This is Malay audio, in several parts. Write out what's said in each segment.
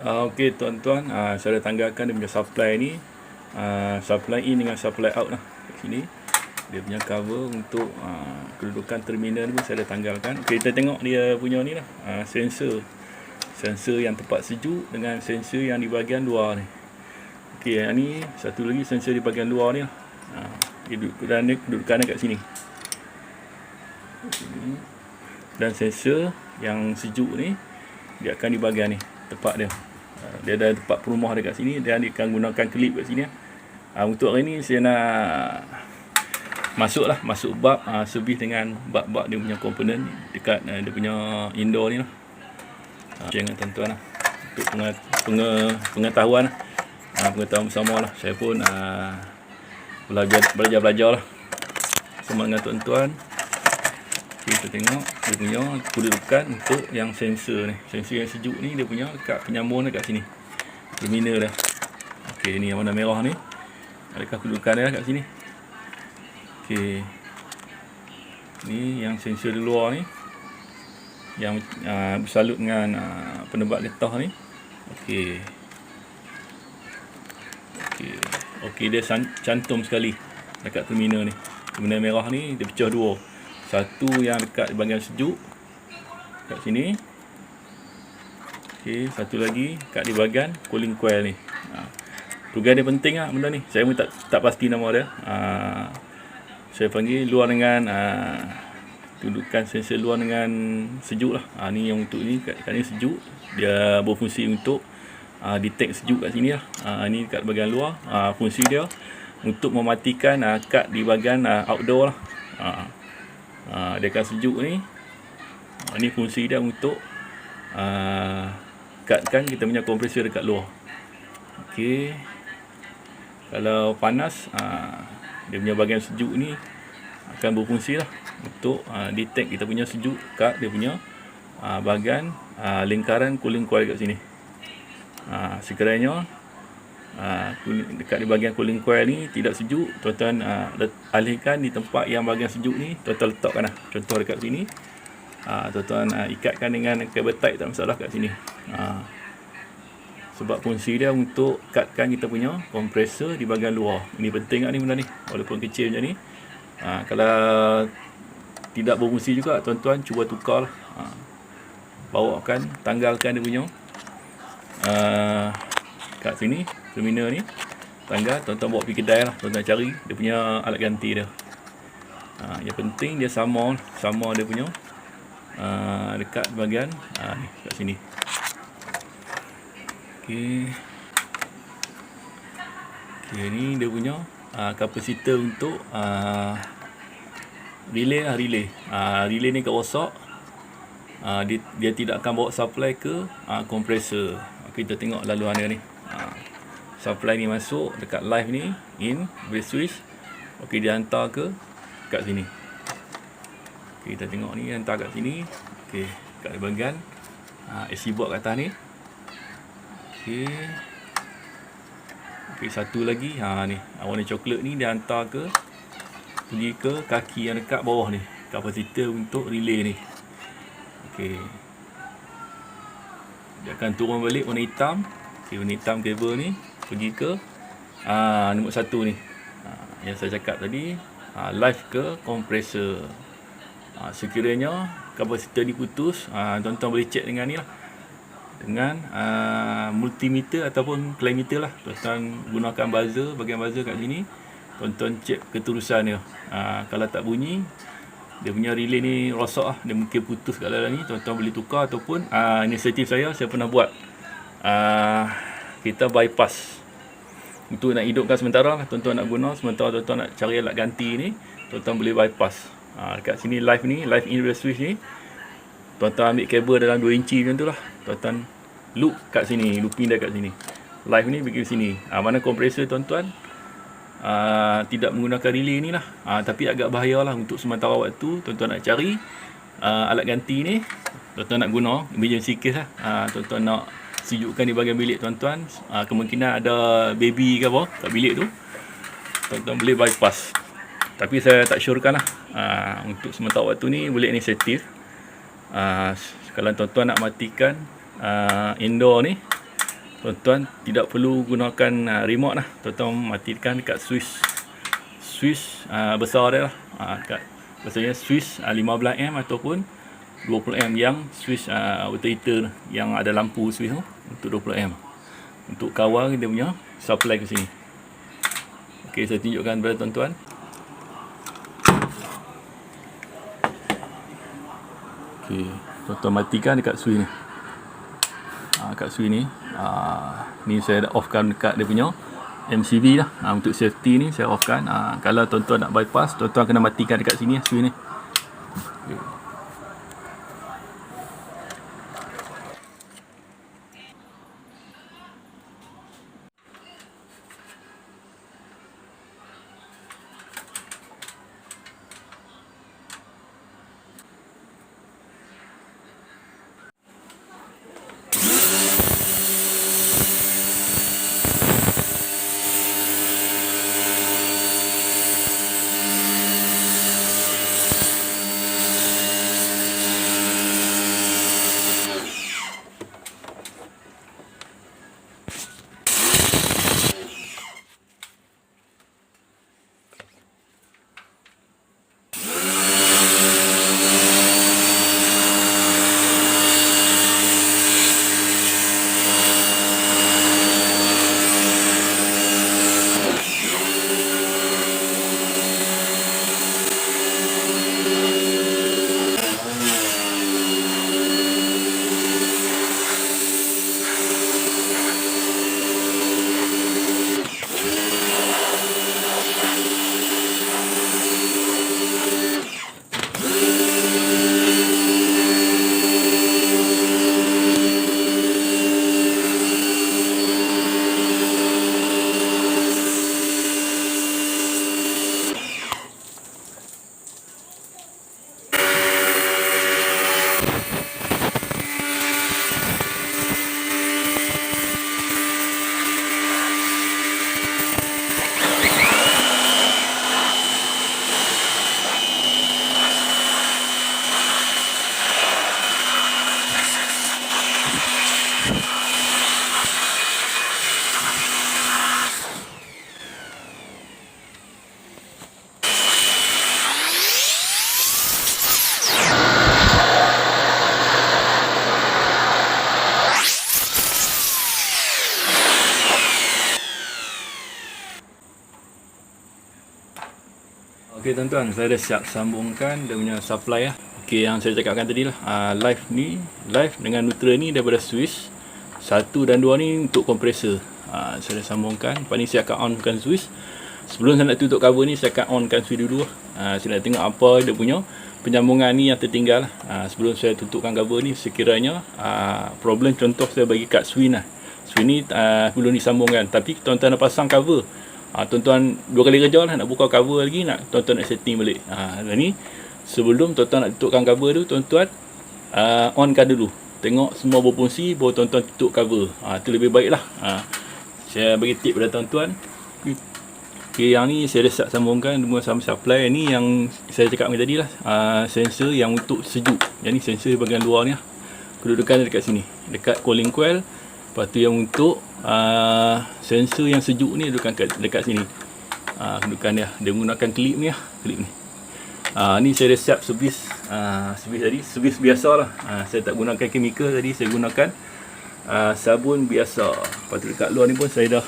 Okey tuan-tuan, saya dah tanggalkan dia punya supply ni, supply in dengan supply out lah kat sini. Dia punya cover untuk kedudukan terminal ni pun saya dah tanggalkan. Okey, kita tengok dia punya ni lah, sensor yang tempat sejuk dengan sensor yang di bahagian luar ni. Okey, yang ni satu lagi sensor di bahagian luar ni lah. Kedudukannya kat sini. Dan sensor yang sejuk ni dia akan di bahagian ni, tempat dia. Dia ada tempat perumah dekat sini dan dia akan gunakan klip kat sini. Untuk hari ni saya nak masuk bab servis dengan bab dia punya komponen dekat dia punya indoor ni lah. Dengan tuan-tuan lah, untuk pengetahuan bersama lah. Saya pun belajar lah sama dengan tuan-tuan. Kita tengok dia punya kedudukan untuk yang sensor ni. Sensor yang sejuk ni dia punya dekat penyambung dekat sini, terminal dah. Okey, ni yang warna merah ni, adakah kedudukan dia kat sini. Okey, ni yang sensor di luar ni yang bersalut dengan penebat getah ni. Okey, dia cantum sekali dekat terminal ni. Terminal merah ni dia pecah dua. Satu yang dekat bahagian sejuk kat sini. Okey, satu lagi kat di bahagian cooling coil ni. Program dia penting lah benda ni. Saya pun tak pasti nama dia. Saya panggil luar dengan kedudukan sensor luar dengan sejuk lah. Ni yang untuk ni kat ni sejuk. Dia berfungsi untuk detect sejuk kat sini lah. Ni kat bahagian luar. Fungsi dia untuk mematikan kad di bahagian outdoor lah. Dia akan sejuk ni. Ni fungsi dia untuk kadkan kita punya kompresor dekat luar. Okey, kalau panas dia punya bahagian sejuk ni akan berfungsi lah untuk detect kita punya sejuk kat dia punya bahagian lingkaran cooling coil kat sini. Sekiranya dekat di bahagian cooling coil ni tidak sejuk, tuan-tuan alihkan di tempat yang bahagian sejuk ni, tuan-tuan letakkan lah. Contoh dekat sini, tuan-tuan ikatkan dengan kabel tight, tak masalah kat sini. Sebab fungsi dia untuk katkan kita punya kompresor di bahagian luar. Ini penting ni benda ni, walaupun kecil macam ni. Kalau tidak berfungsi juga, tuan-tuan cuba tukar lah. Bawakan, tanggalkan dia punya kat sini terminal ni, tanggal, tuan-tuan bawa pergi kedai lah, tuan-tuan cari dia punya alat ganti dia. Yang penting dia sama dia punya dekat bahagian ni, kat sini. Okey, ni dia punya kapasitor untuk relay lah, relay ni kat rosak. Dia tidak akan bawa supply ke kompresor. Kita tengok laluan dia ni. Supply ni masuk dekat live ni, in, boleh switch. Okey, dia hantar ke kat sini. Okey, kita tengok ni hantar kat sini. Okey, kat bahagian AC board kat atas ni. Okey, satu lagi ni warna coklat ni dia hantar ke pergi ke kaki yang dekat bawah ni, kapasitor untuk relay ni. Okey, dia akan turun balik warna hitam. Okey, warna hitam kabel ni pergi ke nombor 1 ni, yang saya cakap tadi, live ke kompresor. Sekiranya kapasitor diputus, tuan-tuan boleh check dengan ni lah, dengan multimeter ataupun klimeter lah. Tuan-tuan gunakan buzzer, bahagian buzzer kat sini, tuan-tuan check keterusan dia. Kalau tak bunyi, dia punya relay ni rosak lah, dia mungkin putus kat dalam ni. Tuan-tuan boleh tukar, ataupun inisiatif saya pernah buat, kita bypass untuk nak hidupkan sementara lah. Tuan-tuan nak guna sementara, tuan-tuan nak cari alat ganti ni, tuan-tuan boleh bypass. Dekat sini live ni, live in real switch ni, tuan-tuan ambil kabel dalam 2 inci macam tu lah, tuan-tuan loop kat sini, looping dah kat sini. Live ni pergi sini. Mana kompresor tuan-tuan tidak menggunakan relay ni lah. Tapi agak bahaya lah untuk sementara waktu. Tuan-tuan nak cari alat ganti ni, tuan-tuan nak guna emergency case lah. Tuan-tuan nak sejukkan di bahagian bilik tuan-tuan, kemungkinan ada baby ke apa kat bilik tu, tuan-tuan boleh bypass. Tapi saya tak syorkan lah. Untuk sementara waktu ni boleh inisiatif. Kalau tuan-tuan nak matikan indoor ni, tuan-tuan tidak perlu gunakan remote lah. Tuan-tuan matikan dekat switch besar dia lah. Dekat maksudnya switch 15 ampere ataupun 20 ampere yang switch water heater yang ada lampu switch tu untuk 20 ampere. Untuk kawal dia punya supply ke sini. Okey, saya tunjukkan kepada tuan-tuan. Okey, tuan-tuan matikan dekat switch ni. Kat switch ni. Ni saya dah offkan dekat dia punya MCB lah. Untuk safety ni saya offkan. Kalau tuan-tuan nak bypass, tuan-tuan kena matikan dekat sini switch ni. Okay. Okey tuan-tuan, saya dah siap sambungkan dia punya supply lah. Okey, yang saya cakapkan tadi lah, live dengan neutral ni daripada switch 1 dan 2 ni untuk kompresor. Saya dah sambungkan. Lepas ni saya akan onkan switch. Sebelum saya nak tutup cover ni, saya akan onkan switch dulu lah. Saya nak tengok apa dia punya penyambungan ni yang tertinggal lah. Sebelum saya tutupkan cover ni, sekiranya problem contoh saya bagi kat switch lah. Switch ni belum disambungkan, tapi tuan-tuan dah pasang cover. Tuan-tuan 2 kali kerja lah, nak buka cover lagi, tuan-tuan nak setting balik. Dan ni sebelum tuan-tuan nak tutupkan cover tu, tuan-tuan onkan dulu. Tengok semua berfungsi, baru tuan-tuan tutup cover. Itu lebih baik lah. Saya bagi tip pada tuan-tuan. Okay, yang ni saya dah siap sambungkan semua sama supply. Ni yang saya cakap tadi lah, sensor yang untuk sejuk. Yang ni sensor bahagian luar ni lah. Kedudukan dekat sini, dekat cooling coil. Lepas tu yang untuk sensor yang sejuk ni dekat sini. Kedudukan dia. Dia menggunakan klip ni lah. Klip ni. Ni saya dah siap servis. Servis tadi. Servis biasa lah. Saya tak gunakan chemical tadi. Saya gunakan sabun biasa. Lepas tu dekat luar ni pun saya dah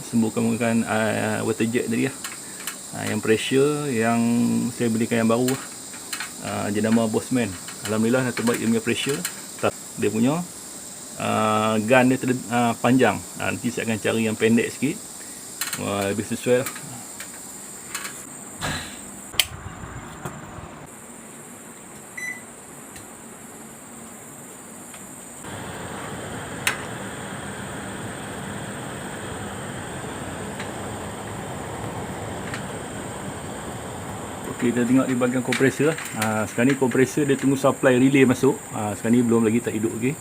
sembuhkan menggunakan water jet tadi lah. Yang pressure yang saya belikan yang baru lah. Jenama Bosman. Alhamdulillah dah terbaik dia punya pressure. Dia punya gun dia panjang. Nanti saya akan cari yang pendek sikit, lebih sesuai lah. Okey, kita tengok di bahagian kompresor. Sekarang ni kompresor dia tunggu supply relay masuk. Sekarang ni belum lagi tak hidup. Okey.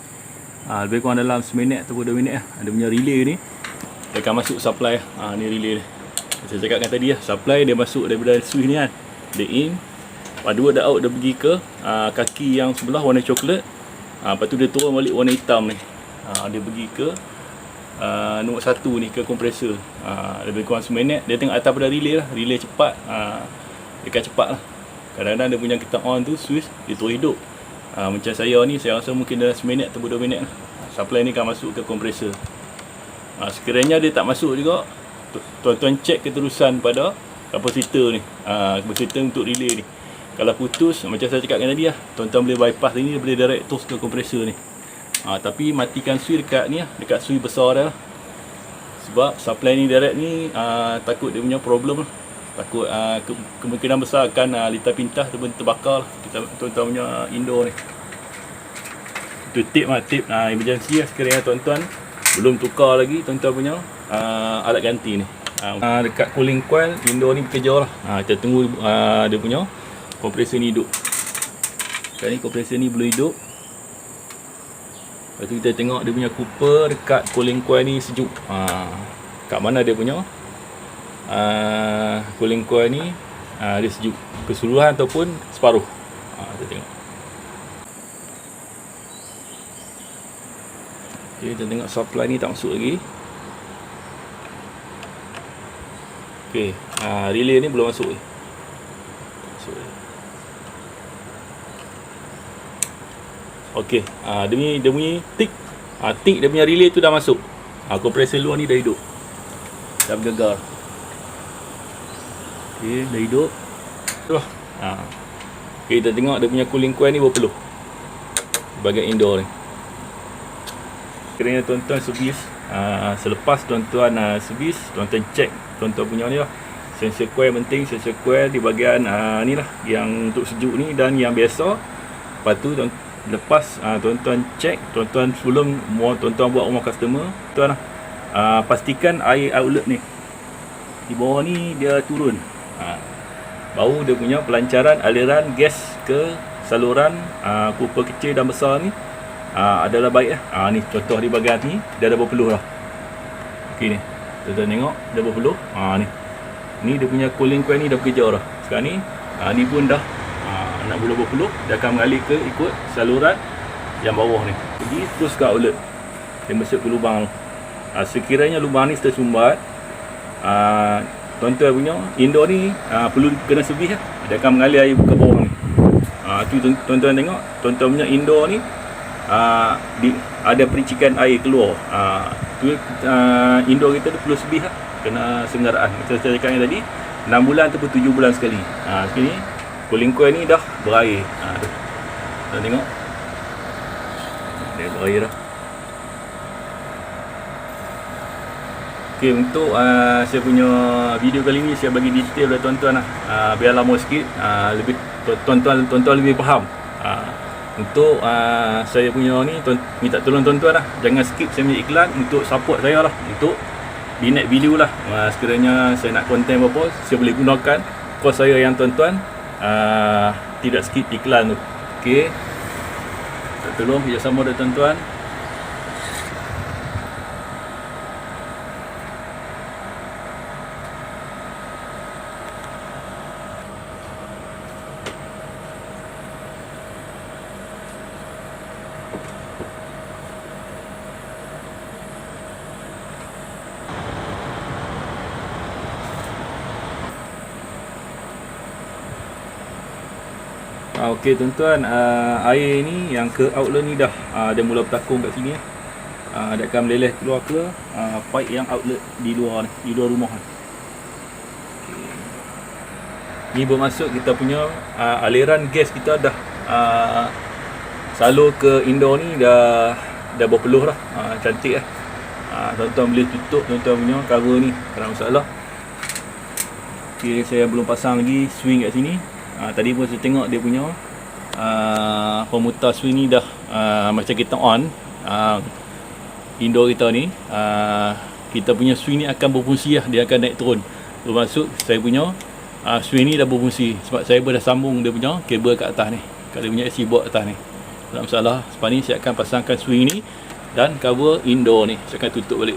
Lebih kurang dalam 1 minit atau 2 minit lah. Dia punya relay ni dia akan masuk supply. Ni relay dia. Saya cakapkan tadi lah, supply dia masuk daripada switch ni kan. Dia in. Lepas 2 dah out, dia pergi ke kaki yang sebelah warna coklat. Lepas tu dia turun balik warna hitam ni. Dia pergi ke nombor 1 ni ke kompresor. Lebih kurang seminit. Dia tengok atas pada relay lah. Relay cepat, dekat cepat lah. Kadang-kadang dia punya kita on tu switch dia terus hidup. Macam saya ni, saya rasa mungkin dalam seminit atau 2 minit lah. Supply ni akan masuk ke kompresor. Sekiranya dia tak masuk juga, tuan-tuan cek keterusan pada kapasitor ni, kapasitor untuk relay ni. Kalau putus, macam saya cakapkan tadi lah, tuan-tuan boleh bypass ni, dia boleh direct terus ke kompresor ni. Tapi matikan switch dekat ni lah, dekat switch besar dah lah. Sebab supply ni direct ni, takut dia punya problem lah. Takut kemungkinan besar akan litar pintas ataupun terbakar lah kita tuan-tuan punya indoor ni. Itu tip lah, tip emergency lah sekiranya tuan-tuan belum tukar lagi tuan-tuan punya alat ganti ni. Dekat cooling coil indoor ni bekerja lah. Kita tunggu dia punya kompresor ni hidup. Sekarang ni kompresor ni belum hidup. Lepas tu kita tengok dia punya cooper dekat cooling coil ni sejuk. Kat mana dia punya cooling coil ni dia sejuk keseluruhan ataupun separuh. Kita tengok. Okay, kita tengok supply ni tak masuk lagi. Okay, relay ni belum masuk lagi. Okey, dia bunyi tik. Tik dia punya relay tu dah masuk. Kompresor luar ni dah hidup. Dah bergegar. Okey, dah hidup. Okey, kita tengok dia punya cooling coil ni berpeluh. Bahagian indoor ni. Kiranya tuan-tuan servis, selepas tuan-tuan servis, tuan-tuan cek tuan-tuan punya ni lah. Sensor coil penting, sensor coil di bahagian ni lah, yang untuk sejuk ni dan yang biasa. Lepas tu lepas tuan-tuan cek, tuan-tuan sebelum tuan-tuan buat rumah customer, tuan pastikan air outlet ni di bawah ni dia turun. Baru dia punya pelancaran aliran gas ke saluran cooper kecil dan besar ni adalah baik lah. Ni contoh di bahagian ni dia dah berpeluh lah. Okey ni, tuan-tuan tengok dia berpeluh. Ni dia punya cooling coil ni dah bekerja dah. Sekarang ni ni pun dah nak mula berpeluh, dia akan mengalir ke ikut saluran yang bawah ni. Jadi terus ke outlet. Dia masuk ke lubang. Sekiranya lubang ni tersumbat, tuan-tuan punya indoor ni perlu kena servis lah. Dia akan mengalir air ke bawah ni. Tu tuan-tuan tengok, tuan-tuan punya indoor ni ada pericikan air keluar. Tu indoor kita tu perlu servis lah. Kena senggaraan. Macam saya cakap tadi, 6 bulan ataupun 7 bulan sekali. Sekali ni cooling coil ni dah berair. Kita tengok dia berair dah. Okey, untuk saya punya video kali ni saya bagi detail dah tuan-tuan lah. Biar lama sikit, lebih tuan-tuan lebih faham. Untuk saya punya ni minta tolong tuan-tuan lah, jangan skip saya punya iklan untuk support saya lah, untuk di next video lah. Sekiranya saya nak konten apa, saya boleh gunakan kos saya yang tuan-tuan tidak skip iklan tu. Okey, tolong kerjasama dengan tuan-tuan. Okey tuan-tuan, air ni yang ke outlet ni dah dia mula bertakung kat sini. Dia akan meleleh keluar ke pipe yang outlet di luar ni, di luar rumah ni. Ni bermaksud kita punya aliran gas kita dah salur ke indoor ni dah berpeluh dah. Cantik lah. Tuan-tuan boleh tutup tuan-tuan punya cover ni, tak ada masalah. Okey, saya belum pasang lagi swing kat sini. Tadi pun saya tengok dia punya pemutar swing ni dah macam kita on indoor kita ni, kita punya swing ni akan berfungsi lah, dia akan naik turun. Bermaksud saya punya swing ni dah berfungsi sebab saya dah sambung dia punya kabel kat atas ni, kat dia punya AC board atas ni. Tak ada masalah. Sebab ni saya akan pasangkan swing ni dan cover indoor ni, saya akan tutup balik.